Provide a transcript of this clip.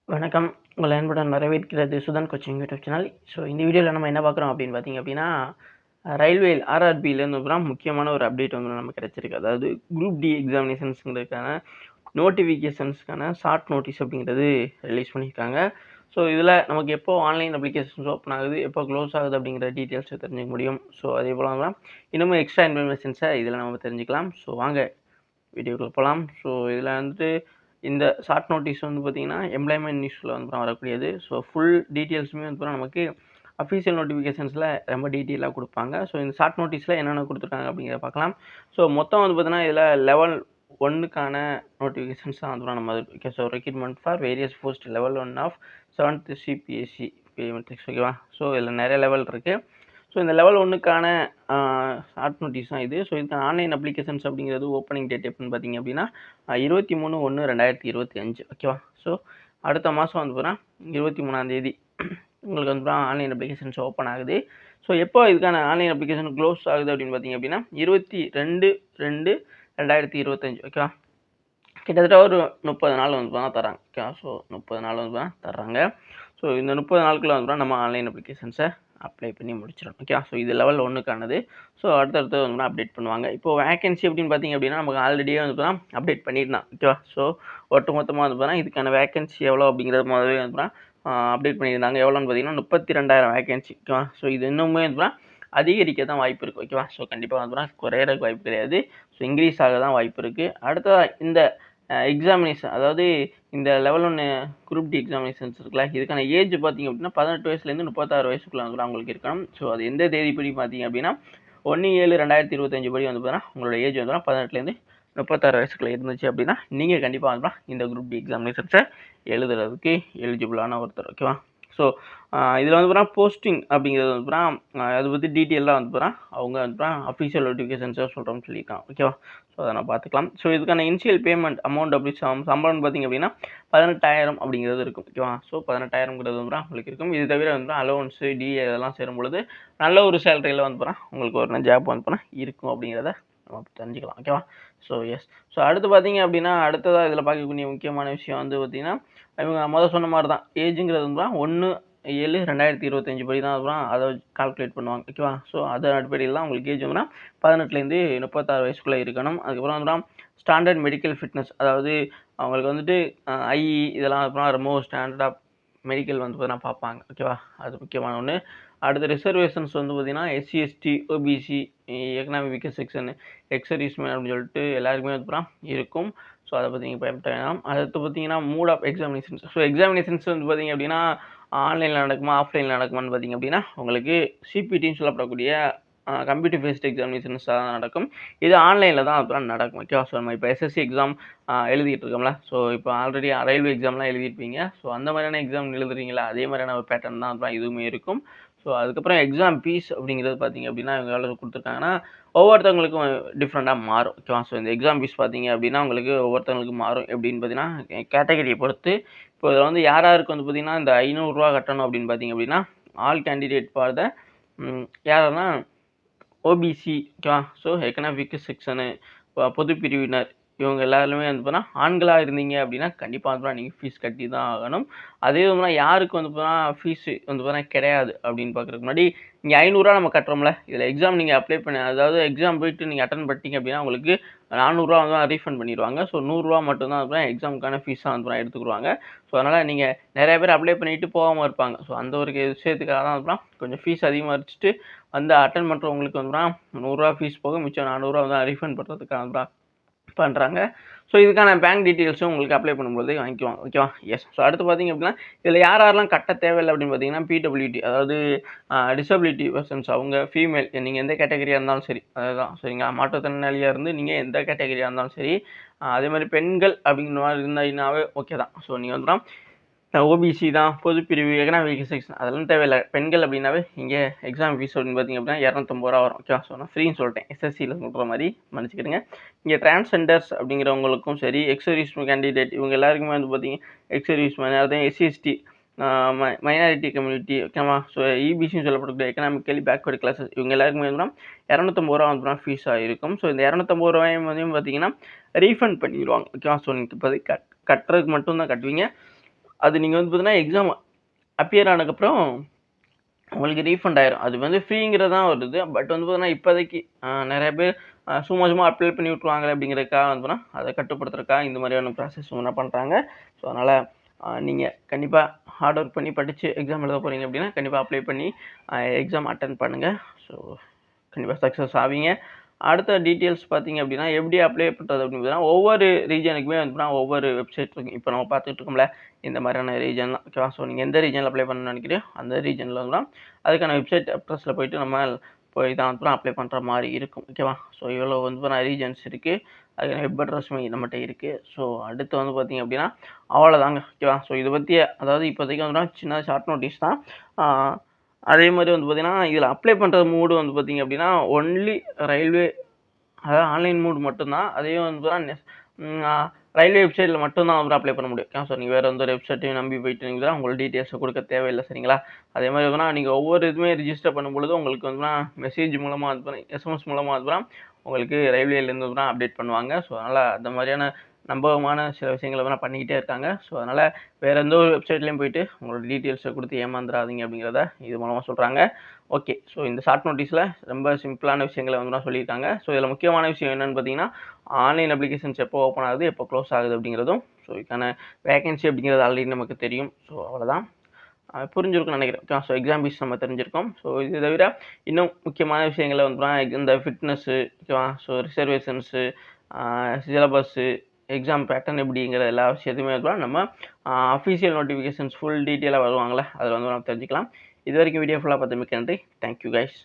வணக்கம். உங்களை அன்புடன் வரவேற்கிறது Sudhan coaching YouTube channel. So இந்த வீடியோவில் நம்ம என்ன பார்க்குறோம் அப்படின்னு பார்த்தீங்க அப்படின்னா, ரயில்வே ஆர்ஆர்பிலேருந்து முக்கியமான ஒரு அப்டேட் நமக்கு கிடைச்சிருக்கு. அதாவது குரூப் டி எக்ஸாமினேஷன்ஸுங்கிறதுக்கான நோட்டிஃபிகேஷன்ஸ்க்கான ஷார்ட் நோட்டீஸ் அப்படிங்கிறது ரிலீஸ் பண்ணியிருக்காங்க. ஸோ இதில் நமக்கு எப்போ ஆன்லைன் அப்ளிகேஷன்ஸ் ஓப்பன் ஆகுது, எப்போ க்ளோஸ் ஆகுது அப்படிங்கிற டீட்டெயில்ஸை தெரிஞ்சுக்க முடியும். ஸோ அதே போல் தான் இன்னமும் எக்ஸ்ட்ரா இன்ஃபர்மேஷன்ஸை இதில் நம்ம தெரிஞ்சுக்கலாம். ஸோ வாங்க வீடியோக்குள்ள போகலாம். ஸோ இதில் இந்த ஷார்ட் நோட்டீஸ் பார்த்தீங்கன்னா, எம்ப்ளாய்மெண்ட் நியூஸில் வரக்கூடியது. ஸோ ஃபுல் டீட்டெயில்ஸுமே நமக்கு அஃபீஷியல் நோட்டிஃபிகேஷன்ஸில் ரொம்ப டீட்டெயிலாக கொடுப்பாங்க. ஸோ இந்த ஷார்ட் நோட்டீஸில் என்னென்ன கொடுத்துருக்காங்க அப்படிங்கிறத பார்க்கலாம். ஸோ மொத்தம் பார்த்தீங்கன்னா, இதில் லெவல் 1க்கான நோட்டிஃபிகேஷன்ஸ் தான் நம்ம okay. So recruitment for various post level 1 of 7th CPSC matrix ஓகேவா. ஸோ இதில் நிறைய லெவல் இருக்குது. ஸோ இந்த லெவல் 1க்கான ஷார்ட் நோட்டீஸ் தான் இது. ஸோ இதுக்கான ஆன்லைன் அப்ளிகேஷன்ஸ் அப்படிங்கிறது ஓப்பனிங் டேட் எப்படின்னு பார்த்தீங்க அப்படின்னா 23/1/2025 ஓகேவா. ஸோ அடுத்த மாதம் பார்த்தீங்கன்னா 23ஆம் தேதி உங்களுக்கு ஆன்லைன் அப்ளிகேஷன்ஸ் ஓப்பன் ஆகுது. ஸோ எப்போ இதுக்கான ஆன்லைன் அப்ளிகேஷன் க்ளோஸ் ஆகுது அப்படின்னு பார்த்தீங்க அப்படின்னா 22/2/2025 ஓகேவா. கிட்டத்தட்ட ஒரு 30 நாள் தராங்க ஓகேவா. ஸோ 30 நாள் தர்றாங்க. ஸோ இந்த 30 நாளுக்குள்ள நம்ம ஆன்லைன் அப்ளிகேஷன்ஸை அப்ளை பண்ணி முடிச்சிடணும் ஓகே. ஸோ இது லெவல் 1க்கானது. ஸோ அடுத்தடுத்து அப்டேட் பண்ணுவாங்க. இப்போ வேகன்சி அப்படின்னு பார்த்தீங்க அப்படின்னா நமக்கு ஆல்ரெடியே அப்டேட் பண்ணியிருந்தான் ஓகேவா. ஸோ ஒட்டு மொத்தமாக இதுக்கான வேகன்சி எவ்வளோ அப்படிங்கிறது முதவே அப்டேட் பண்ணியிருந்தாங்க. எவ்வளோன்னு பார்த்தீங்கன்னா 32,000 வேகன்சி ஓகேவா. ஸோ இது இன்னுமே அதிகரிக்க தான் வாய்ப்பு இருக்குது ஓகேவா. ஸோ கண்டிப்பாக குறையிறதுக்கு வாய்ப்பு கிடையாது. ஸோ இன்க்ரீஸ் ஆக தான் வாய்ப்பு இருக்குது. அடுத்ததாக இந்த எக்ஸாமினேஷன் அதாவது இந்த லெவல் 1 குரூப் டி எக்ஸாமினேஷன்ஸ் இருக்குல்ல, இதுக்கான ஏஜ் பார்த்தீங்க அப்படின்னா 18 வயசுலேருந்து 36 வயசுக்குள்ள அவங்களுக்கு இருக்கணும். ஸோ அது எந்த தேதிப்படி பார்த்தீங்க அப்படின்னா 1/7/2025 படி பார்த்தீங்கன்னா உங்களோட ஏஜ் 18லேருந்து 36 வயசுக்குள்ள இருந்துச்சு அப்படின்னா நீங்கள் கண்டிப்பாக இந்த குரூப் டி எக்ஸாமினேஷன்ஸை எழுதுறதுக்கு எலிஜிபிளான ஒருத்தர் ஓகேவா. ஸோ இதில் போஸ்டிங் அப்படிங்கிறது அதை பற்றி டீட்டெயிலாக அவங்க அஃபீஷியல் நோட்டிஃபிகேஷன்ஸாக சொல்கிறோம்னு சொல்லியிருக்காங்க ஓகேவா. ஸோ அதை நான் பார்த்துக்கலாம். ஸோ இதுக்கான இனிஷியல் பேமெண்ட் அமௌண்ட் அப்படி சம்பளம்னு பார்த்தீங்க அப்படின்னா 18,000 அப்படிங்கிறது இருக்கும் ஓகேவா. ஸோ 18,000ங்கிறது உங்களுக்கு இருக்கும். இது தவிர அலோவன்ஸு டிஏ இதெல்லாம் சேரும் பொழுது நல்ல ஒரு சேலரியில் உங்களுக்கு ஒரு ஜாப் இருக்கும் அப்படிங்கிறத நம்ம தெரிஞ்சுக்கலாம் ஓகேவா. So S. ஸோ அடுத்து பார்த்தீங்க அப்படின்னா அடுத்ததாக இதில் பார்க்கக்கூடிய முக்கியமான விஷயம் பார்த்தீங்கன்னா இவங்க சொன்ன மாதிரி தான் ஏஜுங்கிறது 1/7/2025 படி தான் அதை கால்குலேட் பண்ணுவாங்க ஓகேவா. ஸோ அதன் அடிப்படையில் தான் உங்களுக்கு ஏஜ் 18லேருந்து 36 வயசுக்குள்ளே இருக்கணும். அதுக்கப்புறம் ஸ்டாண்டர்ட் மெடிக்கல் ஃபிட்னஸ் அதாவது அவங்களுக்கு ஐஇ இதெல்லாம் ரொம்ப ஸ்டாண்டர்டாக மெடிக்கல் பார்ப்பாங்க ஓகேவா. அது முக்கியமான ஒன்று. அடுத்த ரிசர்வேஷன்ஸ் பார்த்தீங்கன்னா SC ST OBC economic weaker section ex servicemen அப்படின்னு சொல்லிட்டு எல்லாருக்குமே இருக்கும். ஸோ அதை பற்றி நீங்கள் பயப்பட வேணாம். அடுத்து பார்த்தீங்கன்னா mode of examinations. So examinations பார்த்தீங்க அப்படின்னா ஆன்லைனில் நடக்குமா ஆஃப்லைனில் நடக்குமான்னு பார்த்தீங்க அப்படின்னா உங்களுக்கு சிபிடின்னு சொல்லப்படக்கூடிய கம்ப்யூட்டர் பேஸ்ட் எக்ஸாமினேஷன்ஸ் தான் நடக்கும். இது ஆன்லைனில் தான் நடக்கும் ஓகேவா. ஸோ நம்ம இப்போ எஸ்எஸ்சி எக்ஸாம் எழுதிட்டு இருக்கோம்ல. ஸோ இப்போ ஆல்ரெடி ரயில்வே எக்ஸாம்லாம் எழுதியிருப்பீங்க. ஸோ அந்த மாதிரியான எக்ஸாம் எழுதுறீங்களா அதே மாதிரியான ஒரு பேட்டர்ன் தான் இதுவுமே இருக்கும். ஸோ அதுக்கப்புறம் எக்ஸாம் ஃபீஸ் அப்படிங்கிறது பார்த்தீங்க அப்படின்னா இவங்க எவ்வளோ கொடுத்துருக்காங்கன்னா ஒவ்வொருத்தவங்களுக்கும் டிஃப்ரெண்ட்டாக மாறும் ஓகேவா. ஸோ இந்த எக்ஸாம் ஃபீஸ் பார்த்தீங்க அப்படின்னா உங்களுக்கு ஒவ்வொருத்தவங்களுக்கு மாறும் எப்படின்னு பார்த்தீங்கன்னா கேட்டகரியை பொறுத்து. இப்போ இதில் யார் யாருக்கு பார்த்தீங்கன்னா இந்த 500 ரூபா கட்டணும் அப்படின்னு பார்த்தீங்க அப்படின்னா ஆல் கேண்டிடேட் ஃபார் த யாருன்னா ஓபிசி ஓகேவா. ஸோ எக்கனாமிக் செக்ஷனு பொது பிரிவினர் இவங்க எல்லாருமே ஆண்களாக இருந்தீங்க அப்படின்னா கண்டிப்பாக நீங்கள் ஃபீஸ் கட்டி தான் ஆகணும். அதே யாருக்கு ஃபீஸ் கிடையாது அப்படின்னு பார்க்குறதுக்கு முன்னாடி இங்கே 500 நம்ம கட்டுறோம்ல, இதில் எக்ஸாம் நீங்கள் அப்ளை பண்ணி அதாவது எக்ஸாம் போயிட்டு நீங்கள் அட்டன் பண்ணிட்டீங்க அப்படின்னா உங்களுக்கு 400 ரீஃபண்ட் பண்ணிடுவாங்க. ஸோ 100 மட்டும்தான் எக்ஸாமுக்கான ஃபீஸாக எடுத்துக்கிடுவாங்க. ஸோ அதனால் நீங்கள் நிறைய பேர் அப்ளை பண்ணிவிட்டு போகாமல் இருப்பாங்க. ஸோ அந்த ஒரு விஷயத்துக்காக தான் கொஞ்சம் ஃபீஸ் அதிகமாக வச்சுட்டு அட்டன் பண்ணுறவங்களுக்கு 100 ஃபீஸ் போக மிச்சம் 400 ரீஃபண்ட் பண்ணுறதுக்காக பண்ணுறாங்க. ஸோ இதுக்கான பேங்க் டீட்டெயில்ஸும் உங்களுக்கு அப்ளை பண்ணும்போது வாங்கிக்குவாங்க ஓகேவா. எஸ். ஸோ அடுத்து பார்த்தீங்க அப்படின்னா இதில் யாரெல்லாம் கட்ட தேவையில்லை அப்படின்னு பார்த்தீங்கன்னா பிடபிள்யூடி அதாவது டிசபிலிட்டி பர்சன்ஸ் அவங்க ஃபீமேல் நீங்கள் எந்த கேட்டகரியாக இருந்தாலும் சரி அதுதான் சரிங்களா. மாற்றுத்திறனாளியாக இருந்து நீங்கள் எந்த கேட்டகரியாக இருந்தாலும் சரி அதே மாதிரி பெண்கள் அப்படிங்கிற மாதிரி இருந்தாங்கன்னாவே ஓகே தான். ஸோ நீங்கள் ஓபிசி தான் பொதுப்பிரிவு எக்கனாமிக் செக்ஷன் அதெல்லாம் தேவையில்லை. பெண்கள் அப்படின்னாவே இங்கே எக்ஸாம் ஃபீஸ் அப்படின்னு பார்த்தீங்க அப்படின்னா 250 வரும் ஓகேவா. ஸோ நான் ஃப்ரீன்னு சொல்லிட்டேன் எஸ்எஸ்சியில் சொல்கிற மாதிரி மன்னிச்சுக்கிடுங்க. இங்கே டிரான்ஸ்ஜெண்டர்ஸ் அப்படிங்கிறவங்களுக்கும் சரி எக்ஸர்வீஸ் கேண்டிடேட் இவங்க எல்லாருக்குமே பார்த்தீங்க எக்ஸர்வீஸ் அதாவது எஸ்சிஎஸ்டி மைனாரிட்டி கம்யூனிட்டி ஓகேவா. ஸோ இபிசின்னு சொல்லப்படக்கூடிய எக்கனாமிக்கலி பேக்வர்டு கிளாஸஸ் இவங்க எல்லாருக்குமே 250 ஃபீஸாக இருக்கும். ஸோ இந்த 250 ரூபாயும் பார்த்தீங்கன்னா ரீஃபண்ட் பண்ணிடுவாங்க ஓகேவா. ஸோ நீங்கள் இப்போதைக்கு கட்டுறதுக்கு மட்டும்தான் கட்டுவீங்க. அது நீங்கள் வந்து பார்த்தீங்கன்னா எக்ஸாம் அப்பியர் ஆனதுக்கப்புறம் உங்களுக்கு ரீஃபண்ட் ஆயிரும். அது வந்து ஃப்ரீங்கிறது தான் வருது. பட் வந்து பார்த்தீங்கன்னா, இப்போதைக்கு நெறைய பேர் சும்மா சும்மா அப்ளை பண்ணி விட்டுருவாங்களே அப்படிங்கிறதுக்காக வந்து பார்த்தீங்கன்னா, அத கட்டுப்படுத்துறதுக்காக இந்த மாதிரியான ப்ராசஸ் என்ன பண்றாங்க. ஸோ அதனால நீங்க கண்டிப்பா ஹார்ட் ஒர்க் பண்ணி படிச்சு எக்ஸாம் எழுத போறீங்க அப்படின்னா, கண்டிப்பா அப்ளை பண்ணி எக்ஸாம் அட்டெண்ட் பண்ணுங்க. ஸோ கண்டிப்பா சக்ஸஸ் ஆவீங்க. அடுத்த டீட்டெயில்ஸ் பார்த்தீங்க அப்படின்னா, எப்படி அப்ளை பண்றது அப்படின்னு பார்த்தீங்கன்னா, ஒவ்வொரு ரீஜனுக்குமே வந்து பார்த்தீங்கன்னா, ஒவ்வொரு வெப்சைட் இருக்கு. இப்போ நம்ம பார்த்துட்டு இருக்கோம்ல, இந்த மாதிரியான ரீஜன்லாம் ஓகேவா? ஸோ நீங்க எந்த ரீஜன்ல அப்ளை பண்ணணும்னு நினைக்கிறீங்களோ, அந்த ரீஜன்ல தான் அதுக்கான வெப்சைட் அட்ரஸ்ல போயிட்டு நம்ம போய் தான் வந்து அப்ளை பண்ற மாரி இருக்கும். ஓகேவா? ஸோ இவ்வளோ வந்து பார்த்தீங்கன்னா ரீஜன்ஸ் இருக்கு. அதுக்கான வெப் அட்ரஸுமே நம்மட்ட இருக்கு. ஸோ அடுத்து வந்து பார்த்தீங்க அப்படின்னா, அவ்வளோதாங்க. ஓகேவா? ஸோ இத பத்தி அதாவது இப்போதைக்கு வந்து சின்ன ஷார்ட் நோட்டீஸ் தான். ஆ அதே மாரி வந்து பார்த்தீங்கன்னா, இதில அப்ளை பண்ற மோடு வந்து பார்த்தீங்க அப்படின்னா, ஒன்லி ரயில்வே அதாவது ஆன்லைன் மோட் மட்டும் தான். அதே வந்து பார்த்தீங்கன்னா, ம் அ ரயில்வே வெப்சைட்ல மட்டும் தான் வந்து அப்ளை பண்ண முடியும். ஸோ நீங்க வேற எந்த ஒரு வெப்சைட்டையும் நம்பி போயிட்டு நீங்க உங்களோட டீட்டெயில்ஸ குடுக்க தேவையில்ல. சரிங்களா? அதே மாரி பார்த்தீங்கன்னா, நீங்க ஒவ்வொரு இதுவுமே ரிஜிஸ்டர் பண்ணும்பொழுது உங்களுக்கு வந்து மெசேஜ் மூலமா வந்து பார்த்தீங்கன்னா, எஸ்எம்எஸ் மூலமா வந்து பார்த்தீங்கன்னா, உங்களுக்கு ரயில்வேலேருந்து வந்து அப்டேட் பண்ணுவாங்க. ஸோ அதனால அந்த மாரியான நம்பகமான சில விஷயங்கள வந்து பண்ணிக்கிட்டே இருக்காங்க. ஸோ அதனால வேற எந்த ஒரு வெப்சைட்லயும் போயிட்டு உங்களோட டீட்டெயில்ஸ குடுத்து ஏமாந்துராதீங்க அப்படிங்கிறத இது மூலமா சொல்றாங்க. ஓகே. ஸோ இந்த ஷார்ட் நோட்டீஸ்ல ரொம்ப சிம்பிளான விஷயங்கள வந்து சொல்லியிருக்காங்க. ஸோ இதில முக்கியமான விஷயம் என்னன்னு பார்த்தீங்கன்னா, ஆன்லைன் அப்ளிகேஷன்ஸ் எப்போ ஓப்பன் ஆகுது, எப்போ க்ளோஸ் ஆகுது அப்படிங்கிறதும், ஸோ இதுக்கான வேகன்சி அப்படிங்கிறது ஆல்ரெடி நமக்கு தெரியும். ஸோ அவ்வளோதான். புரிஞ்சிருக்கும்னு நினைக்கிறேன். ஓகேவா? ஸோ எக்ஸாம் ஃபீஸ் நம்ம தெரிஞ்சிருக்கோம். ஸோ இது தவிர இன்னும் முக்கியமான விஷயங்கள வந்து இந்த ஃபிட்னஸ்ஸு ஓகேவா? ஸோ ரிசர்வேஷன்ஸு, ஆ சிலபஸ்ஸு, எக்ஸாம் பேட்டர்ன் எப்படிங்கிற எல்லா விஷயத்தையுமே வந்து நம்ம அஃபிஷியல் நோட்டிஃபிகேஷன்ஸ் ஃபுல் டீட்டெயிலா வருவாங்கல்ல, அதில வந்து நம்ம தெரிஞ்சுக்கலாம். இதுவரைக்கும் வீடியோ ஃபுல்லா பார்த்தமைக்கு நன்றி. Thank you guys.